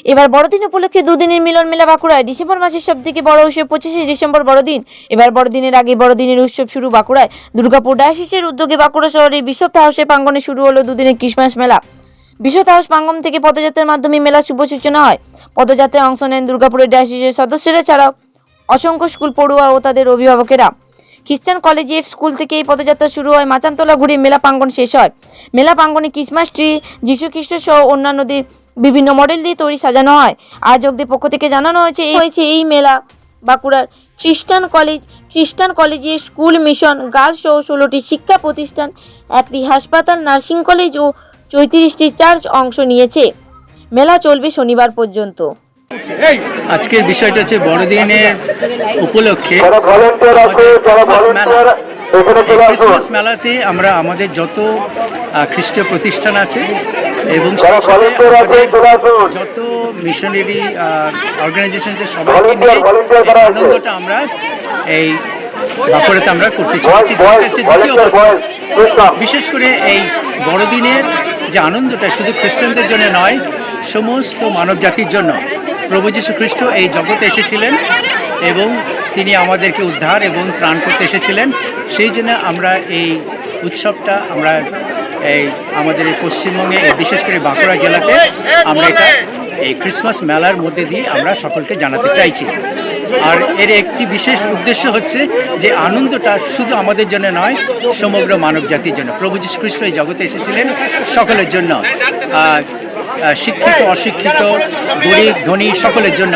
এবার বড়দিন উপলক্ষে দুদিনের মিলন মেলা বাঁকুড়ায়। ডিসেম্বর মাসের সবথেকে বড় উৎসব 25শে ডিসেম্বর বড়দিন। এবার বড়দিনের আগে বড়দিনের উৎসব শুরু বাঁকুড়ায়। দুর্গাপুর ডায়াসিসের উদ্যোগে বাঁকুড়া শহরের বিশ্বনাথ হাউসে প্রাঙ্গণে শুরু হলো দুদিনের ক্রিসমাস মেলা। বিশ্বনাথ হাউস প্রাঙ্গণ থেকে পদযাত্রার মাধ্যমে মেলার শুভ সূচনা হয়। পদযাত্রায় অংশ নেন দুর্গাপুরের ডায়াসিসের সদস্যরা ছাড়াও অসংখ্য স্কুল পড়ুয়া ও তাদের অভিভাবকেরা। খ্রিস্টান কলেজিয়েট স্কুল থেকে এই পদযাত্রা শুরু হয়। মাচানতলা ঘুরে মেলা প্রাঙ্গণ শেষ হয়। মেলা প্রাঙ্গণে ক্রিসমাস ট্রি, যিশুখ্রিস্ট সহ অন্যান্যদের বিভিন্ন মডেল দিয়ে তৈরি সাজানো হয়। আয়োজকদের পক্ষ থেকে জানানো হয়েছে এই মেলা বাঁকুড়ার খ্রিস্টান কলেজিয়েট স্কুল, মিশন গার্লস সহ 16টি শিক্ষা প্রতিষ্ঠান, একটি হাসপাতাল, নার্সিং কলেজ ও 34টি চার্চ অংশ নিয়েছে। মেলা চলবে শনিবার পর্যন্ত। আজকের বিষয়টা হচ্ছে বড়দিনের উপলক্ষে ক্রিসমাস মেলাতে আমরা আমাদের যত খ্রিস্টীয় প্রতিষ্ঠান আছে এবং সেই সাথে যত মিশনারি অর্গানাইজেশন আছে সবাইকে নিয়ে এই আনন্দটা আমরা এই বাঁকুড়াতে আমরা করতে চলেছি। দ্বিতীয় বছর বিশেষ করে এই বড়দিনের যে আনন্দটা শুধু খ্রিস্টানদের জন্য নয়, সমস্ত মানব জাতির জন্য। প্রভু যীশু খ্রিস্ট এই জগতে এসেছিলেন এবং তিনি আমাদেরকে উদ্ধার এবং ত্রাণ করতে এসেছিলেন। সেই জন্য আমরা এই উৎসবটা আমরা এই আমাদের এই পশ্চিমবঙ্গে বিশেষ করে বাঁকুড়া জেলাতে আমরা এটা এই ক্রিসমাস মেলার মধ্যে দিয়ে আমরা সকলকে জানাতে চাইছি। আর এর একটি বিশেষ উদ্দেশ্য হচ্ছে যে আনন্দটা শুধু আমাদের জন্য নয়, সমগ্র মানব জাতির জন্য। প্রভু যীশু খ্রিস্ট এই জগতে এসেছিলেন সকলের জন্য, শিক্ষিত অশিক্ষিত, গরিব ধনী সকলের জন্য।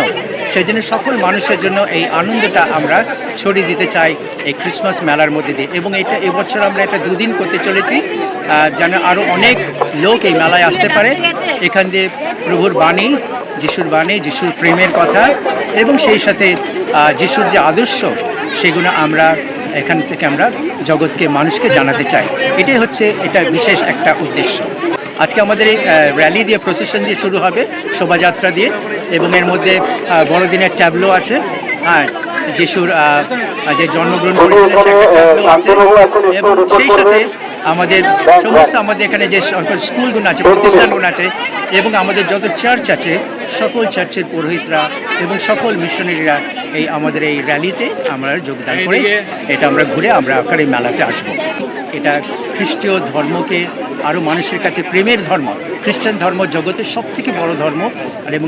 সেই জন্য সকল মানুষের জন্য এই আনন্দটা আমরা ছড়িয়ে দিতে চাই এই ক্রিসমাস মেলার মধ্যে দিয়ে। এবং এটা এবছর আমরা এটা 2 দিন করতে চলেছি, যেন আরও অনেক লোক এই মেলায় আসতে পারে। এখান দিয়ে প্রভুর বাণী, যিশুর বাণী, যিশুর প্রেমের কথা এবং সেই সাথে যিশুর যে আদর্শ সেগুলো আমরা এখান থেকে আমরা জগৎকে মানুষকে জানাতে চাই। এটাই হচ্ছে এটা বিশেষ একটা উদ্দেশ্য। আজকে আমাদের এই র্যালি দিয়ে, প্রসেশন দিয়ে শুরু হবে, শোভাযাত্রা দিয়ে, এবং এর মধ্যে বড়দিনের ট্যাবলো আছে। হ্যাঁ, যিশুর যে জন্মগ্রহণ করেছিলেন সেটা ট্যাবলো আছে। এবং সেই সাথে আমাদের সমস্ত আমাদের এখানে যে স্কুলগুলো আছে, প্রতিষ্ঠানগুলো আছে এবং আমাদের যত চার্চ আছে সকল চার্চের পুরোহিতরা এবং সকল মিশনারিরা এই আমাদের এই র্যালিতে আমরা যোগদান করে এটা আমরা ঘুরে আমরা আপনার এই মেলাতে আসব। এটা খ্রিস্টীয় ধর্মকে আরও মানুষের কাছে প্রেমের ধর্ম। খ্রিস্টান ধর্ম জগতের সবথেকে বড় ধর্ম। আর এবং